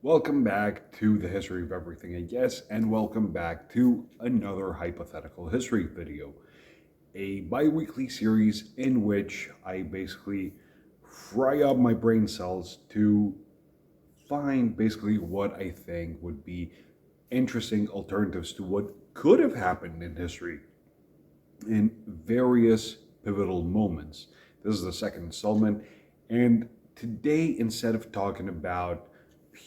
Welcome back to the History of Everything, I guess, and welcome back to another hypothetical history video, a bi-weekly series in which I basically fry up my brain cells to find basically what I think would be interesting alternatives to what could have happened in history in various pivotal moments. This is the second installment, and today, instead of talking about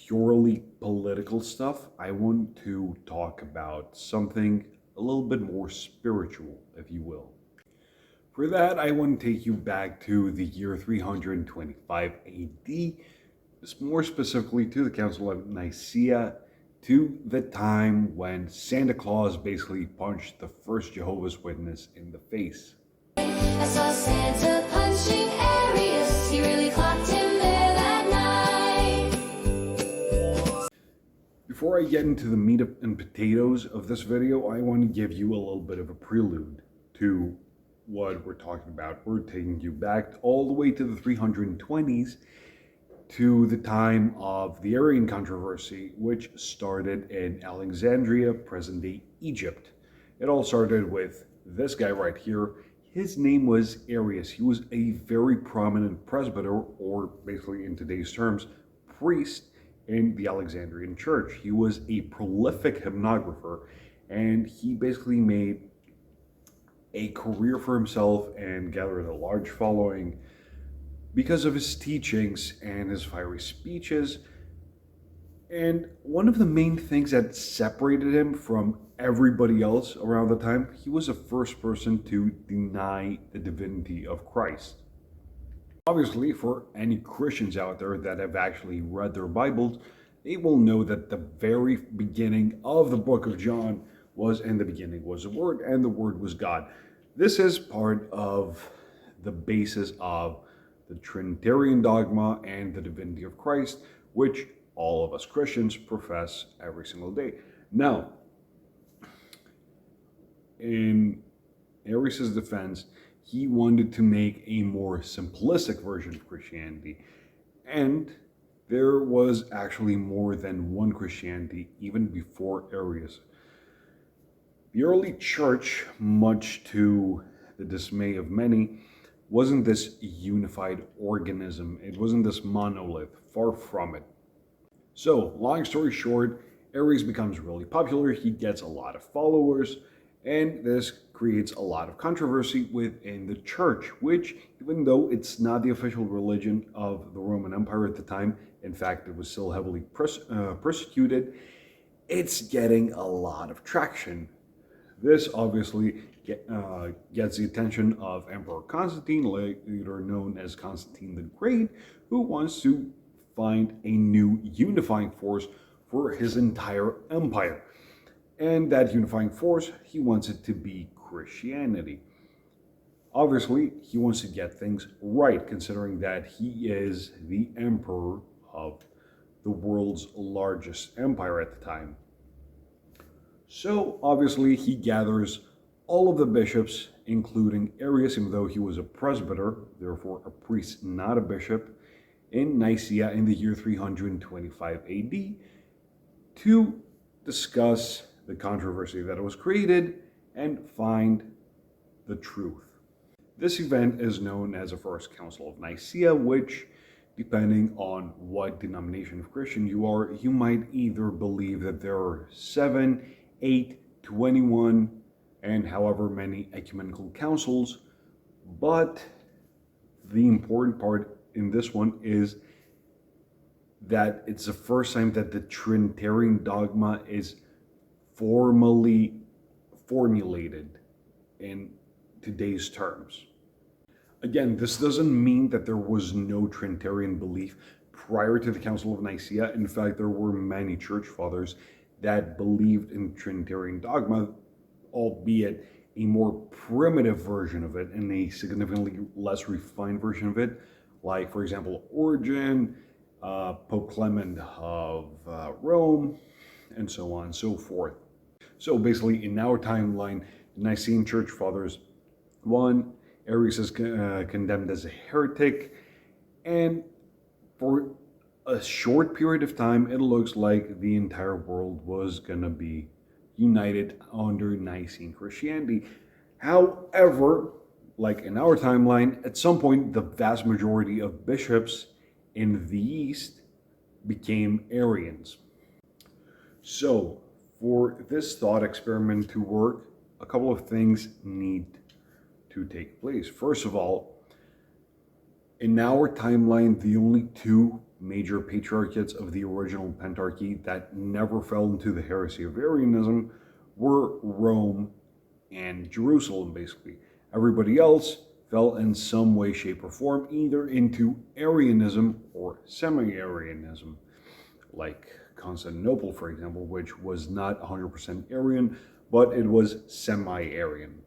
purely political stuff, I want to talk about something a little bit more spiritual, if you will. For that, I want to take you back to the year 325 AD, more specifically to the Council of Nicaea, to the time when Santa Claus basically punched the first Jehovah's Witness in the face. I saw Santa punching Arius. He really clocked him there that night. Before I get into the meat and potatoes of this video, I want to give you a little bit of a prelude to what we're talking about. We're taking you back all the way to the 320s, to the time of the Arian controversy, which started in Alexandria, present-day Egypt. It all started with this guy right here. His name was Arius. He was a very prominent presbyter, or basically in today's terms, priest in the Alexandrian church. He was a prolific hymnographer, and he basically made a career for himself and gathered a large following because of his teachings and his fiery speeches. And one of the main things that separated him from everybody else around the time, he was the first person to deny the divinity of Christ. Obviously, for any Christians out there that have actually read their Bibles, they will know that the very beginning of the book of John was, in the beginning was the Word, and the Word was God. This is part of the basis of the Trinitarian dogma and the divinity of Christ, which all of us Christians profess every single day. Now, in Arius' defense, he wanted to make a more simplistic version of Christianity, and there was actually more than one Christianity even before Arius. The early church, much to the dismay of many, wasn't this unified organism. It wasn't this monolith, far from it. So, long story short, Arius becomes really popular, he gets a lot of followers, and this creates a lot of controversy within the church, which, even though it's not the official religion of the Roman Empire at the time, in fact, it was still heavily persecuted, it's getting a lot of traction. This obviously gets the attention of Emperor Constantine, later known as Constantine the Great, who wants to find a new unifying force for his entire empire. And that unifying force, he wants it to be Christianity. Obviously, he wants to get things right, considering that he is the emperor of the world's largest empire at the time. So, obviously, he gathers all of the bishops, including Arius, even though he was a presbyter, therefore a priest, not a bishop, in Nicaea in the year 325 AD, to discuss the controversy that was created and find the truth. This event is known as the First Council of Nicaea, which, depending on what denomination of Christian you are, you might either believe that there are 7, 8, 21, and however many ecumenical councils, but the important part in this one is that it's the first time that the Trinitarian dogma is formally formulated in today's terms. Again, this doesn't mean that there was no Trinitarian belief prior to the Council of Nicaea. In fact, there were many church fathers that believed in Trinitarian dogma, albeit a more primitive version of it and a significantly less refined version of it, like, for example, Origen, Pope Clement of Rome, and so on and so forth. So basically, in our timeline, the Nicene Church Fathers, 1, Arius is condemned as a heretic, and for a short period of time, it looks like the entire world was gonna be united under Nicene Christianity. However, like in our timeline, at some point, the vast majority of bishops in the East became Arians. So, for this thought experiment to work, a couple of things need to take place. First of all, in our timeline, the only two major patriarchates of the original Pentarchy that never fell into the heresy of Arianism were Rome and Jerusalem, basically. Everybody else fell in some way, shape, or form either into Arianism or semi-Arianism, like Constantinople, for example, which was not 100% Arian, but it was semi-Arian.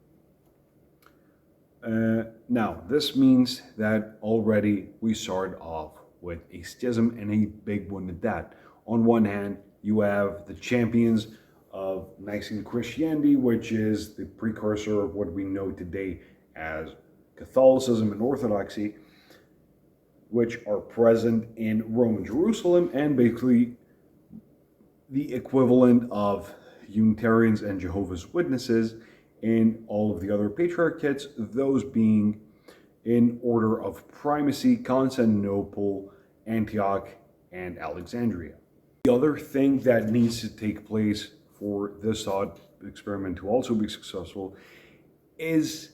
Now, this means that already we start off with a schism, and a big one at that. On one hand, you have the champions of Nicene Christianity, which is the precursor of what we know today as Catholicism and Orthodoxy, which are present in Rome and Jerusalem, and basically the equivalent of Unitarians and Jehovah's Witnesses in all of the other patriarchates, those being in order of primacy: Constantinople, Antioch, and Alexandria. The other thing that needs to take place for this thought experiment to also be successful is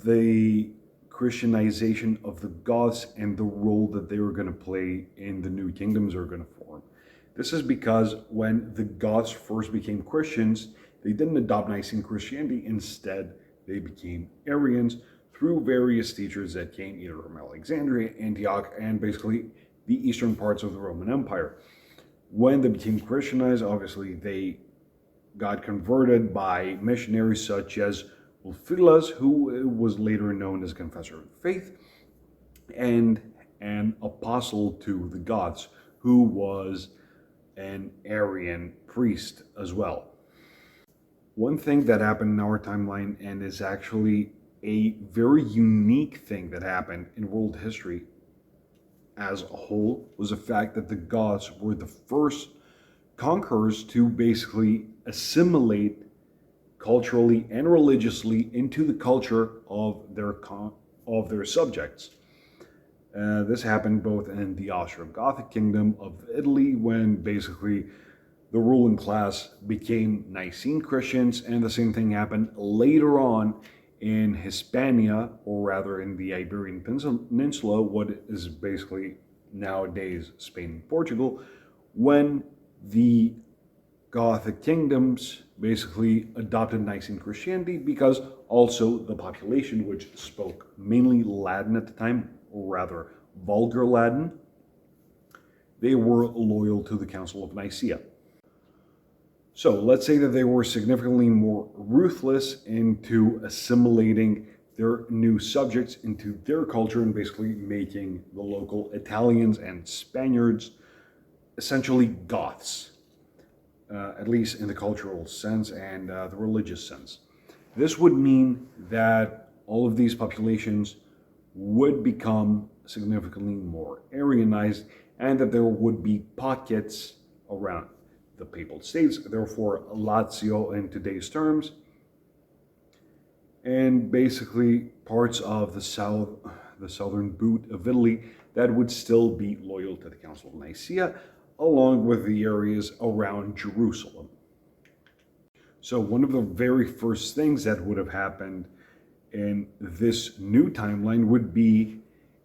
the Christianization of the Goths and the role that they were going to play in the new kingdoms are going to form. This is because when the Goths first became Christians, they didn't adopt Nicene Christianity. Instead, they became Arians through various teachers that came either from Alexandria, Antioch, and basically the eastern parts of the Roman Empire. When they became Christianized, obviously they got converted by missionaries such as Ulfilas, who was later known as Confessor of Faith, and an apostle to the Goths, who was an Arian priest as well. One thing that happened in our timeline, and is actually a very unique thing that happened in world history as a whole, was the fact that the Goths were the first conquerors to basically assimilate culturally and religiously into the culture of their subjects. This happened both in the Austro-Gothic kingdom of Italy, when basically the ruling class became Nicene Christians, and the same thing happened later on in Hispania, or rather in the Iberian Peninsula, what is basically nowadays Spain and Portugal, when the Gothic kingdoms basically adopted Nicene Christianity, because also the population, which spoke mainly Latin at the time, or rather Vulgar Latin, they were loyal to the Council of Nicaea. So let's say that they were significantly more ruthless into assimilating their new subjects into their culture, and basically making the local Italians and Spaniards essentially Goths, at least in the cultural sense and the religious sense. This would mean that all of these populations would become significantly more Arianized, and that there would be pockets around the Papal States, therefore Lazio in today's terms, and basically parts of the southern boot of Italy that would still be loyal to the Council of Nicaea, along with the areas around Jerusalem. So one of the very first things that would have happened in this new timeline would be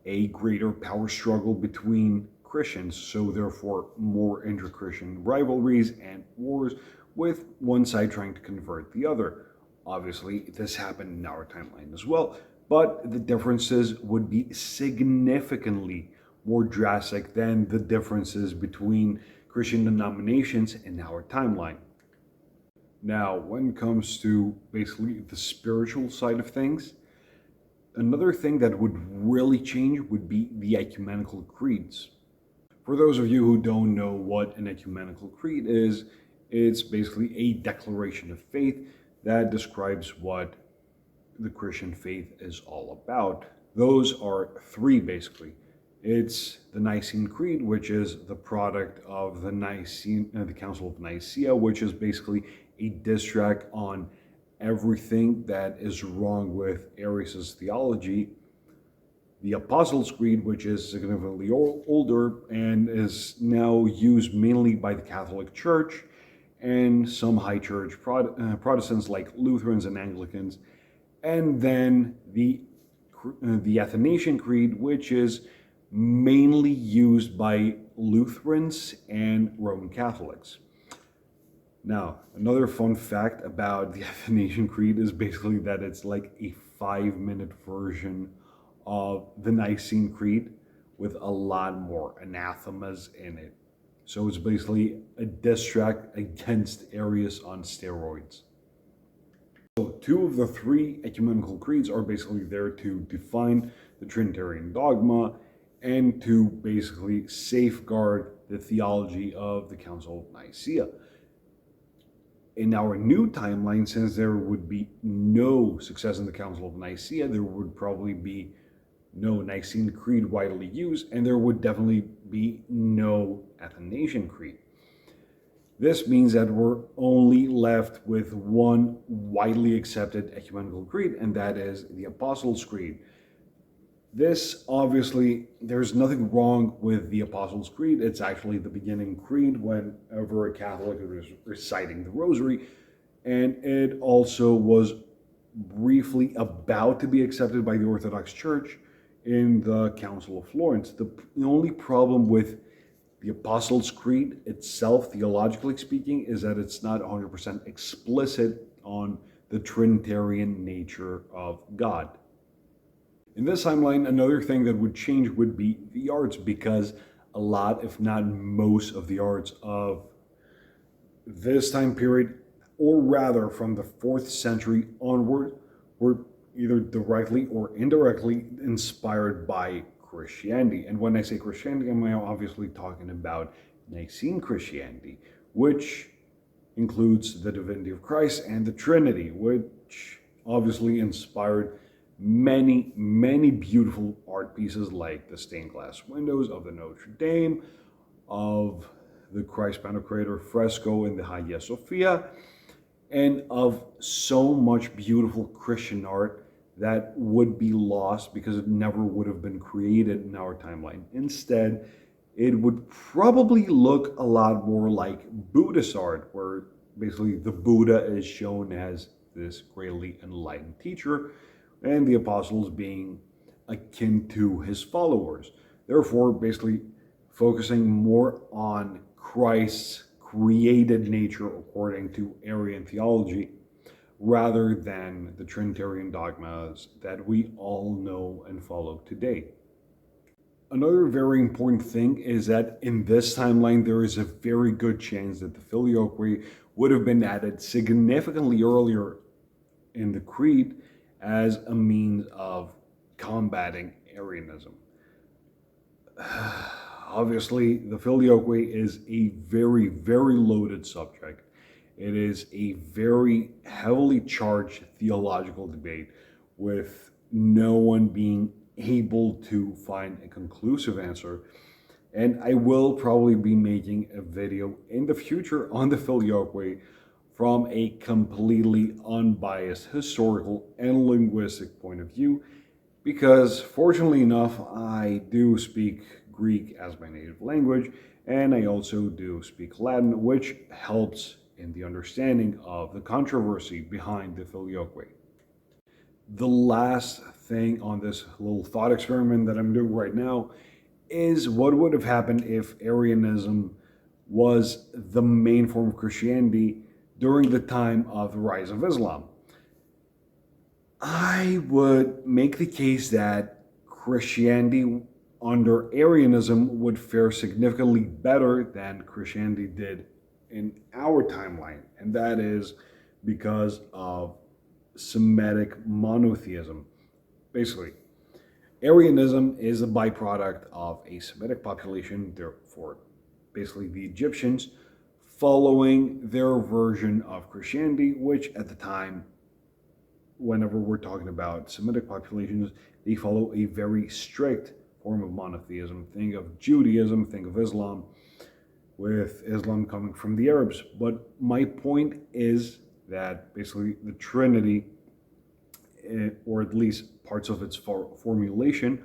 a greater power struggle between Christians, so therefore more inter-Christian rivalries and wars, with one side trying to convert the other. Obviously, this happened in our timeline as well, but the differences would be significantly more drastic than the differences between Christian denominations in our timeline. Now, when it comes to basically the spiritual side of things, another thing that would really change would be the ecumenical creeds. For those of you who don't know what an ecumenical creed is, it's basically a declaration of faith that describes what the Christian faith is all about. Those are three, basically: It's the Nicene Creed, which is the product of the Council of Nicaea, which is basically a diss track on everything that is wrong with Arius' theology. The Apostles' Creed, which is significantly older and is now used mainly by the Catholic Church and some high church Protestants like Lutherans and Anglicans. And then the Athanasian Creed, which is mainly used by Lutherans and Roman Catholics. Now, another fun fact about the Athanasian Creed is basically that it's like a 5-minute version of the Nicene Creed with a lot more anathemas in it. So it's basically a diss track against Arius on steroids. So 2 of the 3 ecumenical creeds are basically there to define the Trinitarian dogma and to basically safeguard the theology of the Council of Nicaea. In our new timeline, since there would be no success in the Council of Nicaea, there would probably be no Nicene Creed widely used, and there would definitely be no Athanasian Creed. This means that we're only left with one widely accepted ecumenical creed, and that is the Apostles' Creed. This, obviously, there's nothing wrong with the Apostles' Creed. It's actually the beginning creed whenever a Catholic is reciting the Rosary, and it also was briefly about to be accepted by the Orthodox Church in the Council of Florence. The only problem with the Apostles' Creed itself, theologically speaking, is that it's not 100% explicit on the Trinitarian nature of God. In this timeline, another thing that would change would be the arts, because a lot, if not most, of the arts of this time period, or rather from the 4th century onward, were either directly or indirectly inspired by Christianity. And when I say Christianity, I'm obviously talking about Nicene Christianity, which includes the divinity of Christ and the Trinity, which obviously inspired many, many beautiful art pieces like the stained glass windows of the Notre Dame, of the Christ Pantocrator fresco in the Hagia Sophia, and of so much beautiful Christian art that would be lost because it never would have been created in our timeline. Instead, it would probably look a lot more like Buddhist art, where basically the Buddha is shown as this greatly enlightened teacher, and the apostles being akin to his followers. Therefore, basically focusing more on Christ's created nature according to Arian theology, rather than the Trinitarian dogmas that we all know and follow today. Another very important thing is that in this timeline, there is a very good chance that the Filioque would have been added significantly earlier in the Creed as a means of combating Arianism. Obviously, the Filioque is a very, very loaded subject. It is a very heavily charged theological debate with no one being able to find a conclusive answer. And I will probably be making a video in the future on the Filioque from a completely unbiased historical and linguistic point of view, because fortunately enough, I do speak Greek as my native language, and I also do speak Latin, which helps in the understanding of the controversy behind the Filioque. The last thing on this little thought experiment that I'm doing right now is what would have happened if Arianism was the main form of Christianity during the time of the rise of Islam. I would make the case that Christianity under Arianism would fare significantly better than Christianity did in our timeline, and that is because of Semitic monotheism. Basically, Arianism is a byproduct of a Semitic population, therefore, basically the Egyptians, following their version of Christianity, which at the time, whenever we're talking about Semitic populations, they follow a very strict form of monotheism. Think of Judaism, think of Islam, with Islam coming from the Arabs. But my point is that basically the Trinity, or at least parts of its formulation,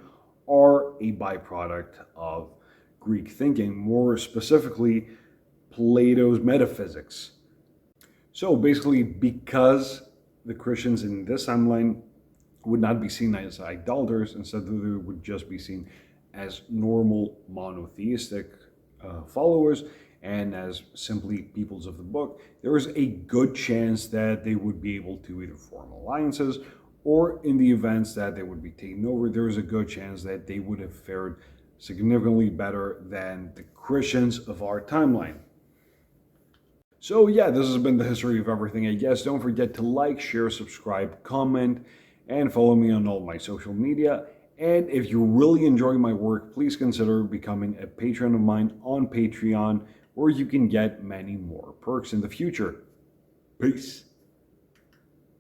are a byproduct of Greek thinking, more specifically Plato's metaphysics. So basically, because the Christians in this timeline would not be seen as idolaters, instead they would just be seen as normal monotheistic followers and as simply peoples of the book, there is a good chance that they would be able to either form alliances, or in the events that they would be taken over, there is a good chance that they would have fared significantly better than the Christians of our timeline. So yeah, this has been the history of everything, I guess. Don't forget to like, share, subscribe, comment, and follow me on all my social media. And if you really enjoy my work, please consider becoming a patron of mine on Patreon, where you can get many more perks in the future. Peace.